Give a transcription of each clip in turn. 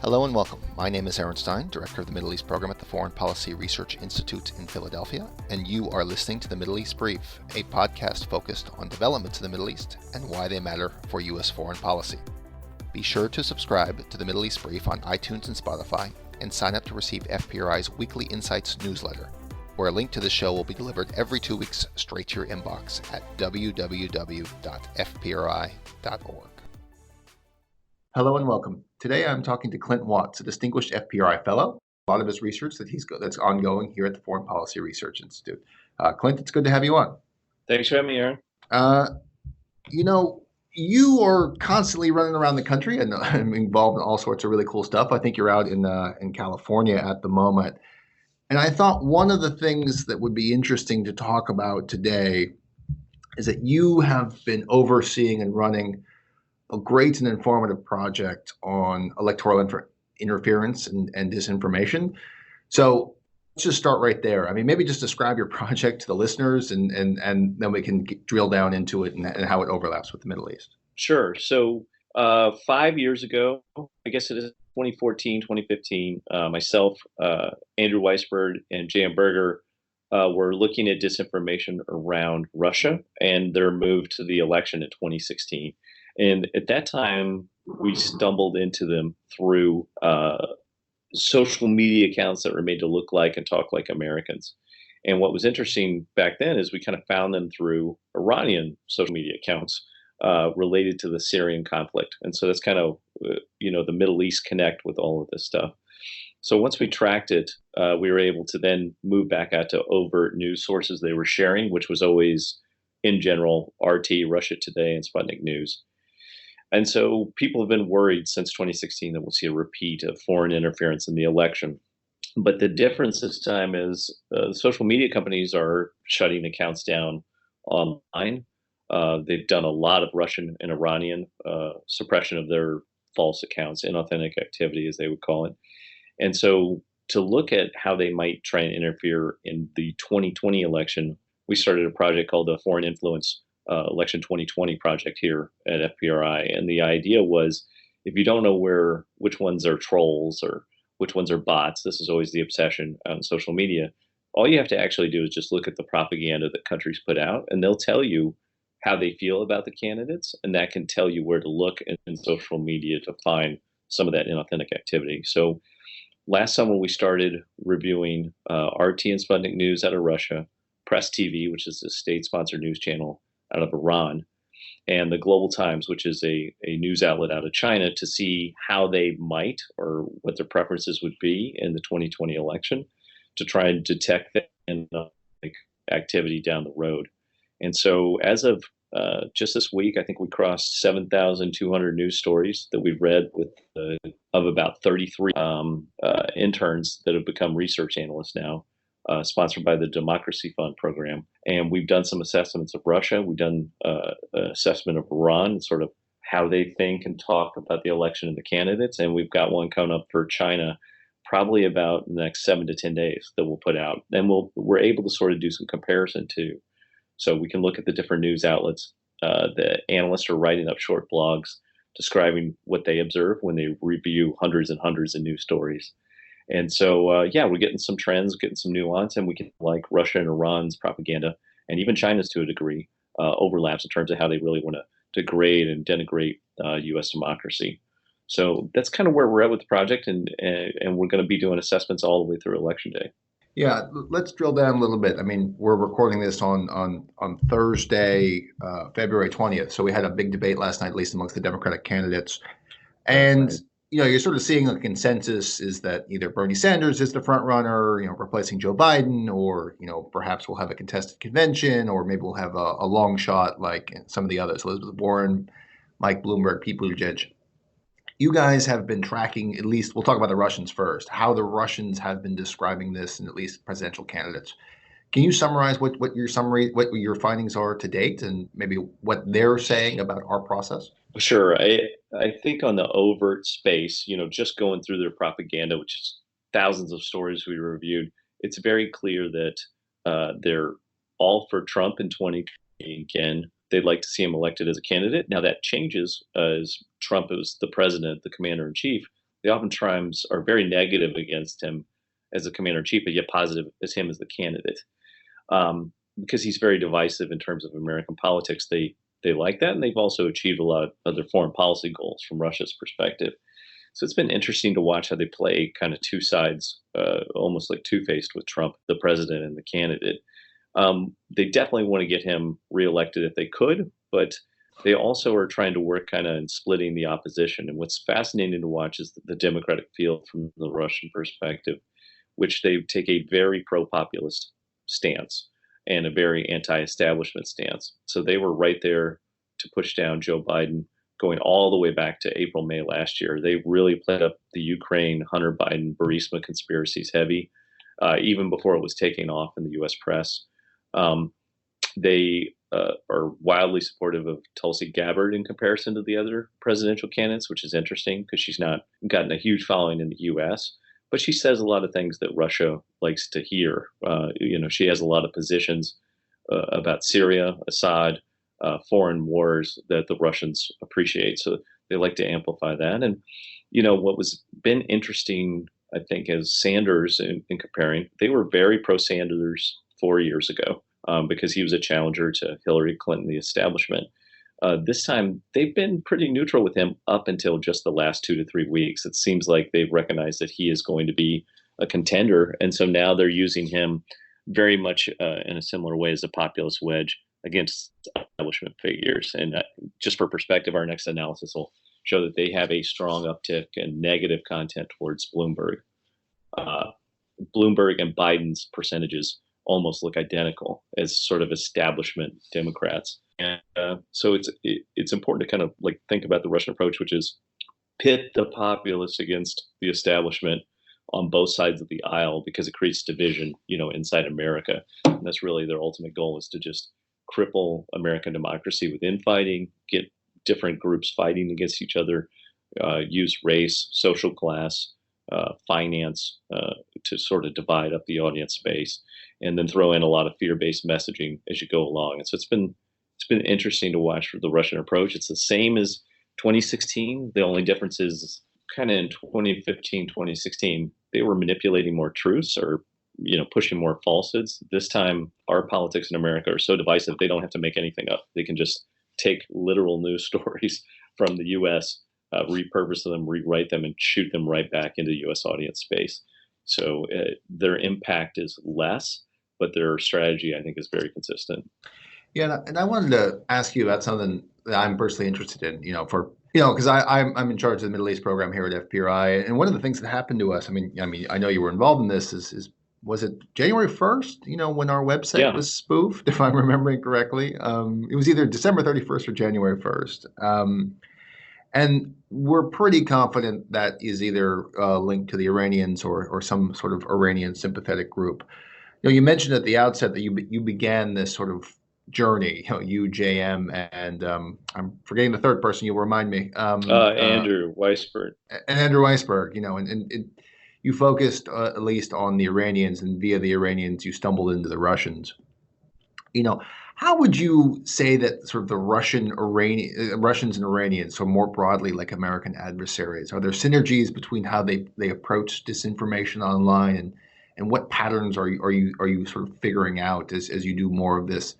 Hello and welcome. My name is Aaron Stein, Director of the Middle East Program at the Foreign Policy Research Institute in Philadelphia, and you are listening to the Middle East Brief, a podcast focused on developments in the Middle East and why they matter for U.S. foreign policy. Be sure to subscribe to the Middle East Brief on iTunes and Spotify, and sign up to receive FPRI's Weekly Insights newsletter, where a link to the show will be delivered every 2 weeks straight to your inbox at www.fpri.org. Hello and welcome. Today I'm talking to Clint Watts, a distinguished FPRI fellow. A lot of his research that's ongoing here at the Foreign Policy Research Institute. Clint, it's good to have you on. Thanks for having me, Aaron. You are constantly running around the country and I'm involved in all sorts of really cool stuff. I think you're out in California at the moment. And I thought one of the things that would be interesting to talk about today is that you have been overseeing and running a great and informative project on electoral interference and disinformation. So let's just start right there. I mean, maybe just describe your project to the listeners and then we can drill down into it and how it overlaps with the Middle East. Sure. So 5 years ago, I guess it is 2014, 2015, myself, Andrew Weisberg, and Jan Berger were looking at disinformation around Russia and their move to the election in 2016. And at that time, we stumbled into them through social media accounts that were made to look like and talk like Americans. And what was interesting back then is we kind of found them through Iranian social media accounts related to the Syrian conflict. And so that's kind of, the Middle East connect with all of this stuff. So once we tracked it, we were able to then move back out to overt news sources they were sharing, which was always, in general, RT, Russia Today, and Sputnik News. And so people have been worried since 2016 that we'll see a repeat of foreign interference in the election. But the difference this time is the social media companies are shutting accounts down online. They've done a lot of Russian and Iranian suppression of their false accounts, inauthentic activity, as they would call it. And so to look at how they might try and interfere in the 2020 election, we started a project called the Foreign Influence Election 2020 project here at FPRI. And the idea was, if you don't know which ones are trolls or which ones are bots, this is always the obsession on social media, all you have to actually do is just look at the propaganda that countries put out, and they'll tell you how they feel about the candidates, and that can tell you where to look in social media to find some of that inauthentic activity. So last summer, we started reviewing RT and Sputnik News out of Russia, Press TV, which is a state-sponsored news channel out of Iran, and the Global Times, which is a news outlet out of China, to see how they might or what their preferences would be in the 2020 election to try and detect that activity down the road. And so as of just this week, I think we crossed 7,200 news stories that we've read with of about 33 interns that have become research analysts now, sponsored by the Democracy Fund program. And we've done some assessments of Russia. We've done an assessment of Iran, sort of how they think and talk about the election and the candidates. And we've got one coming up for China, probably about the next 7 to 10 days that we'll put out. And we're able to sort of do some comparison too. So we can look at the different news outlets. The analysts are writing up short blogs describing what they observe when they review hundreds and hundreds of news stories. And so, we're getting some trends, getting some nuance, and we can like Russia and Iran's propaganda, and even China's to a degree, overlaps in terms of how they really want to degrade and denigrate U.S. democracy. So that's kind of where we're at with the project, and we're going to be doing assessments all the way through Election Day. Yeah, let's drill down a little bit. I mean, we're recording this on Thursday, February 20th. So we had a big debate last night, at least amongst the Democratic candidates. And right. You're sort of seeing a consensus is that either Bernie Sanders is the front runner, replacing Joe Biden, or, perhaps we'll have a contested convention, or maybe we'll have a long shot like some of the others, Elizabeth Warren, Mike Bloomberg, Pete Buttigieg. You guys have been tracking, at least, we'll talk about the Russians first, how the Russians have been describing this in at least presidential candidates. Can you summarize what your findings are to date and maybe what they're saying about our process? Sure. I think on the overt space, just going through their propaganda, which is thousands of stories we reviewed, it's very clear that they're all for Trump in 2020 again. They'd like to see him elected as a candidate. Now that changes as Trump is the president, the commander in chief. they oftentimes are very negative against him as the commander in chief, but yet positive as him as the candidate. Because he's very divisive in terms of American politics. They like that, and they've also achieved a lot of other foreign policy goals from Russia's perspective. So it's been interesting to watch how they play kind of two sides, almost like two-faced with Trump, the president and the candidate. They definitely want to get him reelected if they could, but they also are trying to work kind of in splitting the opposition. And what's fascinating to watch is the Democratic field from the Russian perspective, which they take a very pro-populist stance and a very anti-establishment stance. So they were right there to push down Joe Biden going all the way back to April, May last year. They really played up the Ukraine, Hunter Biden, Burisma conspiracies heavy, even before it was taking off in the U.S. press. They are wildly supportive of Tulsi Gabbard in comparison to the other presidential candidates, which is interesting because she's not gotten a huge following in the U.S., but she says a lot of things that Russia likes to hear. She has a lot of positions about Syria, Assad, foreign wars that the Russians appreciate. So they like to amplify that. And, what was been interesting, I think, as Sanders in comparing, they were very pro-Sanders 4 years ago because he was a challenger to Hillary Clinton, the establishment. This time, they've been pretty neutral with him up until just the last 2 to 3 weeks. It seems like they've recognized that he is going to be a contender. And so now they're using him very much in a similar way as a populist wedge against establishment figures. And just for perspective, our next analysis will show that they have a strong uptick in negative content towards Bloomberg. Bloomberg and Biden's percentages almost look identical as sort of establishment Democrats. And so it's important to kind of like think about the Russian approach, which is pit the populace against the establishment on both sides of the aisle because it creates division, inside America. And that's really their ultimate goal, is to just cripple American democracy with infighting, get different groups fighting against each other, use race, social class, finance to sort of divide up the audience space, and then throw in a lot of fear-based messaging as you go along. And so it's been interesting to watch for the Russian approach. It's the same as 2016. The only difference is kind of in 2015, 2016, they were manipulating more truths or pushing more falsehoods. This time, our politics in America are so divisive, they don't have to make anything up. They can just take literal news stories from the U.S., repurpose them, rewrite them, and shoot them right back into U.S. audience space. So their impact is less, but their strategy, I think, is very consistent. Yeah, and I wanted to ask you about something that I'm personally interested in, because I'm in charge of the Middle East program here at FPRI, and one of the things that happened to us, I mean, I know you were involved in this, is was it January 1st, when our website was spoofed, if I'm remembering correctly? It was either December 31st or January 1st. And we're pretty confident that is either linked to the Iranians or some sort of Iranian sympathetic group. You mentioned at the outset that you began this sort of journey, you, JM, and I'm forgetting the third person. You'll remind me. Andrew Weisberg. And Andrew Weisberg, and you focused at least on the Iranians, and via the Iranians, you stumbled into the Russians. How would you say that sort of the Russians and Iranians, so more broadly like American adversaries, are there synergies between how they approach disinformation online, and what patterns are you sort of figuring out as you do more of this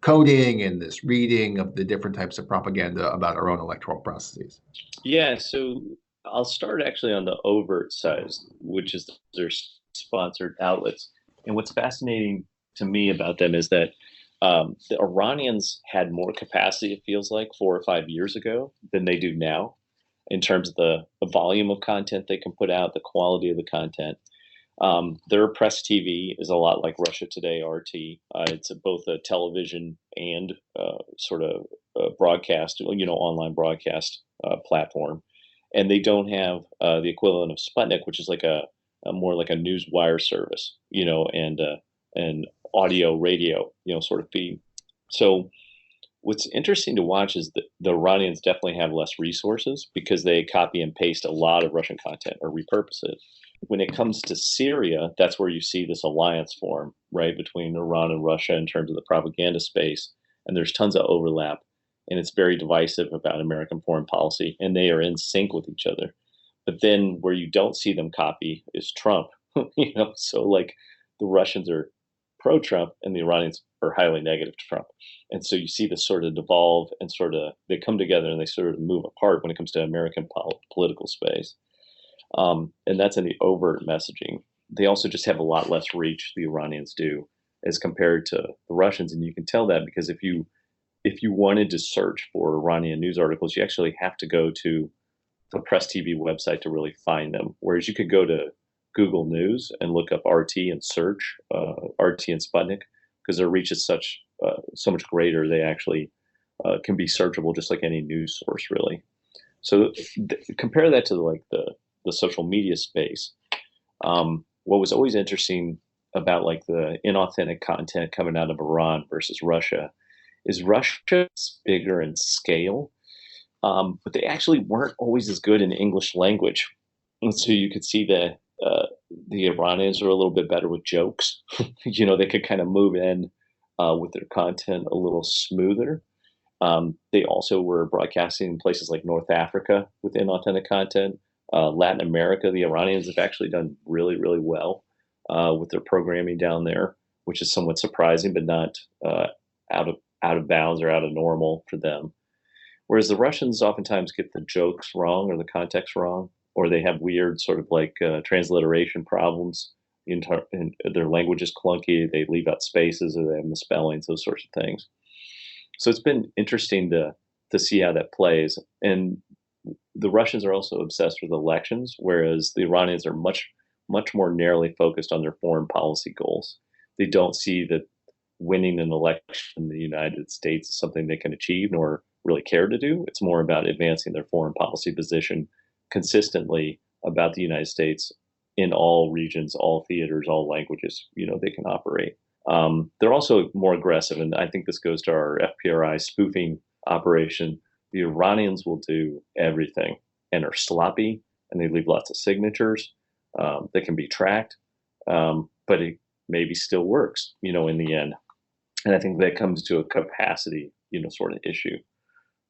coding and this reading of the different types of propaganda about our own electoral processes? Yeah, so I'll start actually on the overt side, which is their sponsored outlets. And what's fascinating to me about them is that the Iranians had more capacity, it feels like, 4 or 5 years ago than they do now in terms of the volume of content they can put out, the quality of the content. Their press TV is a lot like Russia Today, RT. It's both a television and sort of broadcast, online broadcast platform. And they don't have the equivalent of Sputnik, which is like a more like a news wire service, and audio, radio, sort of feed. So what's interesting to watch is that the Iranians definitely have less resources because they copy and paste a lot of Russian content or repurpose it. When it comes to Syria, that's where you see this alliance form, right, between Iran and Russia in terms of the propaganda space. And there's tons of overlap, and it's very divisive about American foreign policy, and they are in sync with each other. But then where you don't see them copy is Trump. So like the Russians are pro-Trump and the Iranians are highly negative to Trump. And so you see this sort of devolve and sort of they come together and they sort of move apart when it comes to American political space. And that's in the overt messaging. They also just have a lot less reach, the Iranians do, as compared to the Russians. And you can tell that because if you wanted to search for Iranian news articles, you actually have to go to the Press TV website to really find them. Whereas you could go to Google News and look up RT and search RT and Sputnik because their reach is so much greater. They actually can be searchable just like any news source, really. So compare that to like the social media space. What was always interesting about like the inauthentic content coming out of Iran versus Russia is Russia's bigger in scale, but they actually weren't always as good in English language. And so you could see the Iranians are a little bit better with jokes. They could kind of move in with their content a little smoother. They also were broadcasting in places like North Africa with inauthentic content. Latin America, the Iranians have actually done really, really well with their programming down there, which is somewhat surprising, but not out of bounds or out of normal for them. Whereas the Russians oftentimes get the jokes wrong or the context wrong, or they have weird sort of like transliteration problems. In their language is clunky. They leave out spaces or they have misspellings, those sorts of things. So it's been interesting to see how that plays. And the Russians are also obsessed with elections, whereas the Iranians are much more narrowly focused on their foreign policy goals. They don't see that winning an election in the United States is something they can achieve nor really care to do. It's more about advancing their foreign policy position consistently about the United States in all regions, all theaters, all languages, they can operate. They're also more aggressive, and I think this goes to our FPRI spoofing operation. The Iranians will do everything and are sloppy, and they leave lots of signatures. They can be tracked, but it maybe still works, in the end. And I think that comes to a capacity, sort of issue.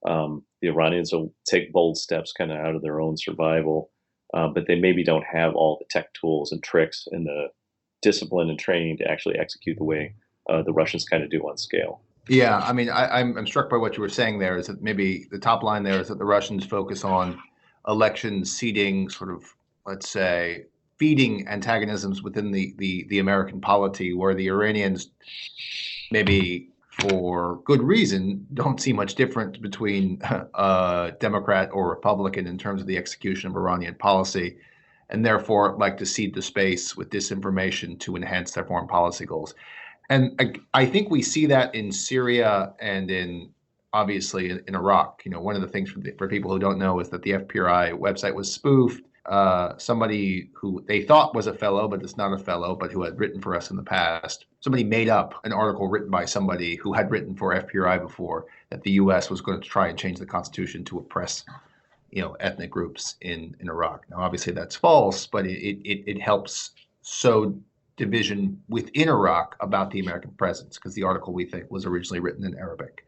The Iranians will take bold steps kind of out of their own survival, but they maybe don't have all the tech tools and tricks and the discipline and training to actually execute the way the Russians kind of do on scale. Yeah, I mean, I'm struck by what you were saying there. Is that maybe the top line there is that the Russians focus on election seeding, sort of, let's say, feeding antagonisms within the American polity, where the Iranians, maybe for good reason, don't see much difference between Democrat or Republican in terms of the execution of Iranian policy, and therefore like to seed the space with disinformation to enhance their foreign policy goals. And I think we see that in Syria and obviously in Iraq. One of the things for people who don't know is that the FPRI website was spoofed. Somebody who they thought was a fellow, but is not a fellow, but who had written for us in the past. Somebody made up an article written by somebody who had written for FPRI before that the U.S. was going to try and change the constitution to oppress, ethnic groups in Iraq. Now, obviously, that's false, but it helps sow division within Iraq about the American presence because the article, we think, was originally written in Arabic.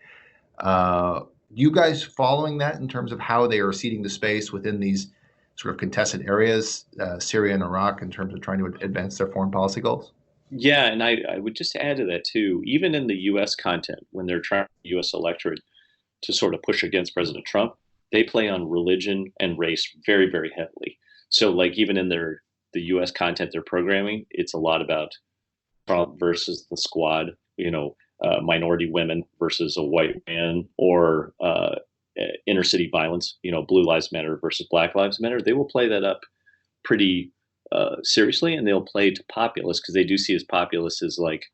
You guys following that in terms of how they are seeding the space within these sort of contested areas, Syria and Iraq, in terms of trying to advance their foreign policy goals? Yeah, and I would just add to that too, even in the US content, when they're trying the US electorate to sort of push against President Trump, they play on religion and race very, very heavily. So like even in the US content they're programming, it's a lot about Trump versus the squad, minority women versus a white man, or inner city violence, Blue Lives Matter versus Black Lives Matter. They will play that up pretty seriously, and they'll play to populists because they do see as populists as like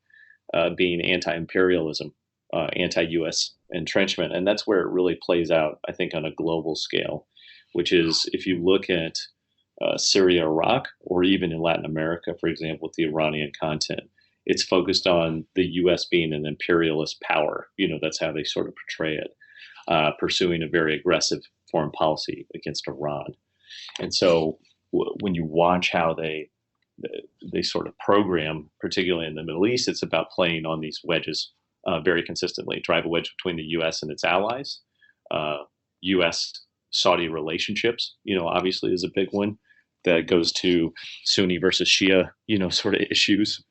being anti-imperialism, anti-U.S. entrenchment, and that's where it really plays out, I think, on a global scale. Which is if you look at Syria, Iraq, or even in Latin America, for example, with the Iranian content, it's focused on the U.S. being an imperialist power. That's how they sort of portray it, pursuing a very aggressive foreign policy against Iran. And so when you watch how they sort of program, particularly in the Middle East, it's about playing on these wedges very consistently. Drive a wedge between the U.S. and its allies, U.S. Saudi relationships, obviously is a big one that goes to Sunni versus Shia, sort of issues.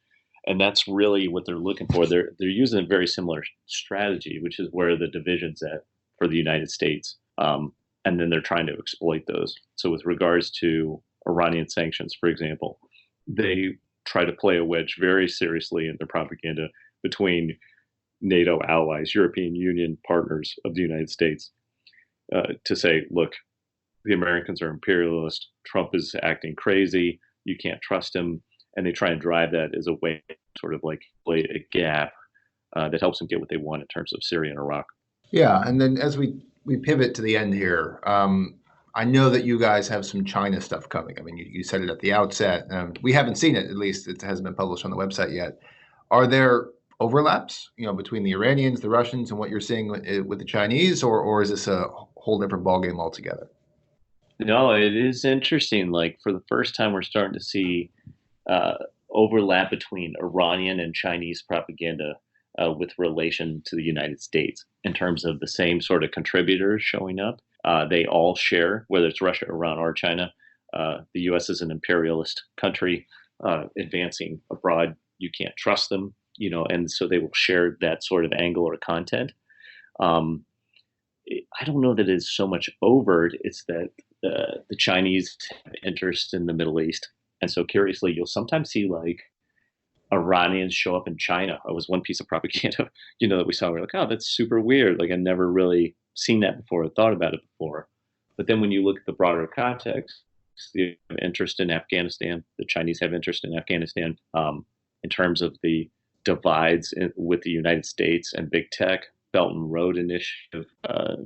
And that's really what they're looking for. They're using a very similar strategy, which is where the division's at for the United States. And then they're trying to exploit those. So with regards to Iranian sanctions, for example, they try to play a wedge very seriously in their propaganda between NATO allies, European Union partners of the United States, to say, look, the Americans are imperialist. Trump is acting crazy. You can't trust him. And they try and drive that as a way to sort of like play a gap that helps them get what they want in terms of Syria and Iraq. Yeah, and then as we pivot to the end here, I know that you guys have some China stuff coming. I mean, you said it at the outset. We haven't seen it, at least it hasn't been published on the website yet. Are there overlaps, between the Iranians, the Russians, and what you're seeing with the Chinese, or is this a whole different ballgame altogether? No, it is interesting. Like for the first time, we're starting to see uh, overlap between Iranian and Chinese propaganda with relation to the United States in terms of the same sort of contributors showing up. They all share, whether it's Russia, Iran, or China. The U.S. is an imperialist country advancing abroad. You can't trust them, and so they will share that sort of angle or content. Um, I don't know that it's so much overt. It's that the Chinese have interest in the Middle East, and so curiously, you'll sometimes see like Iranians show up in China. It was one piece of propaganda, that we saw. We're like, oh, that's super weird. Like I never really seen that before or thought about it before. But then when you look at the broader context, the interest in Afghanistan, the Chinese have interest in Afghanistan in terms of the divides with the United States and big tech, Belt and Road Initiative,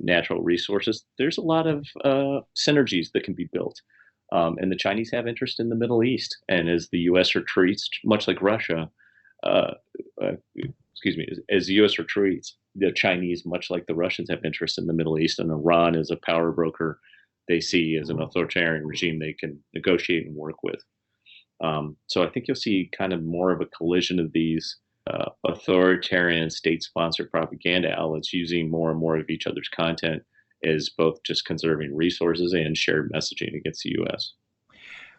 natural resources. There's a lot of synergies that can be built. And the Chinese have interest in the Middle East. And as the U.S. retreats, much like Russia, uh, excuse me, as the U.S. retreats, the Chinese, much like the Russians, have interest in the Middle East. And Iran is a power broker they see as an authoritarian regime they can negotiate and work with. So I think you'll see kind of more of a collision of these authoritarian state-sponsored propaganda outlets using more and more of each other's content as both just conserving resources and shared messaging against the U.S.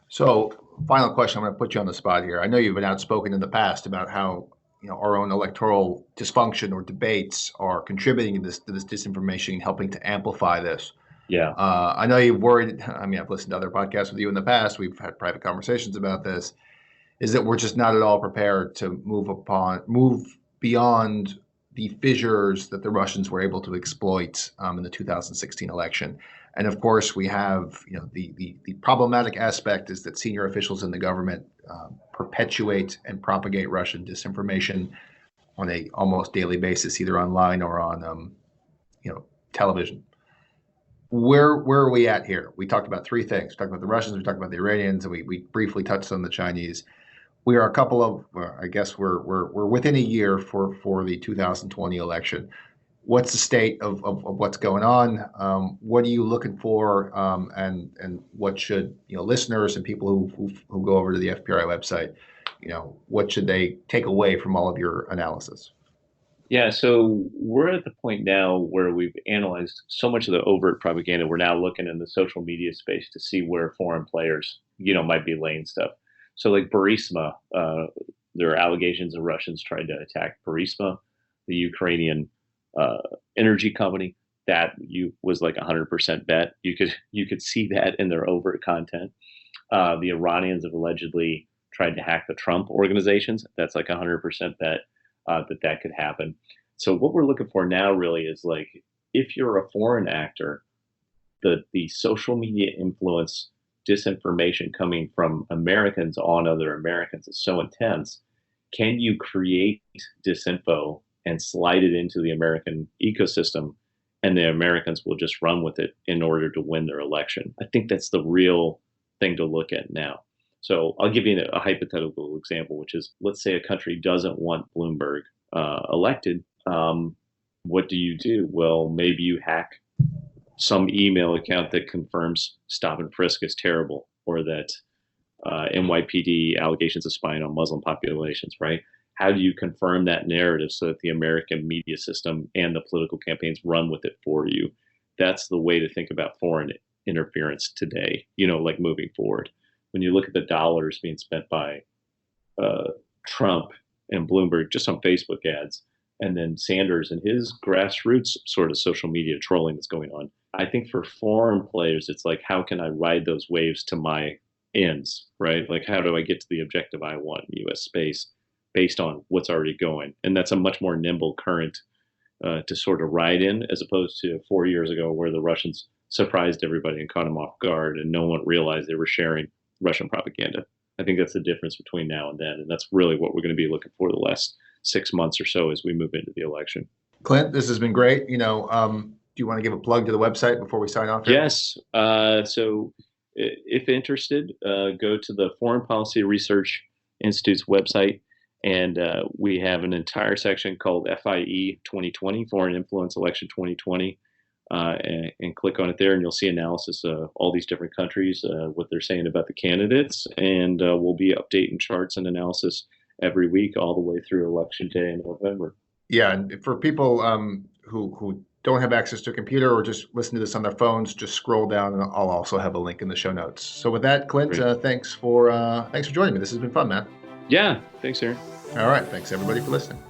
So, final question. I'm going to put you on the spot here. I know you've been outspoken in the past about how our own electoral dysfunction or debates are contributing to this disinformation and helping to amplify this. Yeah. I know you've worried. I mean, I've listened to other podcasts with you in the past. We've had private conversations about this. Is that we're just not at all prepared to move beyond the fissures that the Russians were able to exploit in the 2016 election. And of course, we have the problematic aspect is that senior officials in the government perpetuate and propagate Russian disinformation on a almost daily basis, either online or on television. Where are we at here? We talked about three things. We talked about the Russians, we talked about the Iranians, and we briefly touched on the Chinese. We are a couple of, I guess we're within a year for the 2020 election. What's the state of what's going on? What are you looking for? And what should listeners and people who go over to the FPRI website, what should they take away from all of your analysis? Yeah, so we're at the point now where we've analyzed so much of the overt propaganda. We're now looking in the social media space to see where foreign players, might be laying stuff. So, like Burisma, there are allegations of Russians trying to attack Burisma, the Ukrainian uh, energy company. That was like 100% bet. You could see that in their overt content. The Iranians have allegedly tried to hack the Trump organizations. That's like 100% bet that could happen. So what we're looking for now really is like if you're a foreign actor, the social media influence disinformation coming from Americans on other Americans is so intense. Can you create disinfo and slide it into the American ecosystem and the Americans will just run with it in order to win their election? I think that's the real thing to look at now. So I'll give you a hypothetical example, which is let's say a country doesn't want Bloomberg elected. What do you do? Well, maybe you hack some email account that confirms stop and frisk is terrible or that NYPD allegations of spying on Muslim populations, right? How do you confirm that narrative so that the American media system and the political campaigns run with it for you? that's the way to think about foreign interference today, you know, like moving forward. When you look at the dollars being spent by Trump and Bloomberg just on Facebook ads, and then Sanders and his grassroots sort of social media trolling that's going on. I think for foreign players, it's like, how can I ride those waves to my ends, right? Like, how do I get to the objective I want in U.S. space based on what's already going? And that's a much more nimble current to sort of ride in, as opposed to 4 years ago where the Russians surprised everybody and caught them off guard and no one realized they were sharing Russian propaganda. I think that's the difference between now and then. And that's really what we're going to be looking for the last 6 months or so as we move into the election. Clint, this has been great. Do you want to give a plug to the website before we sign off here? Yes. So if interested, go to the Foreign Policy Research Institute's website, and we have an entire section called FIE 2020, Foreign Influence Election 2020, and click on it there, and you'll see analysis of all these different countries, what they're saying about the candidates, and we'll be updating charts and analysis every week all the way through Election Day in November. Yeah, and for people who don't have access to a computer or just listen to this on their phones, just scroll down, and I'll also have a link in the show notes. So with that, Clint, thanks for joining me. This has been fun, man. Yeah, thanks, Aaron. All right, thanks everybody for listening.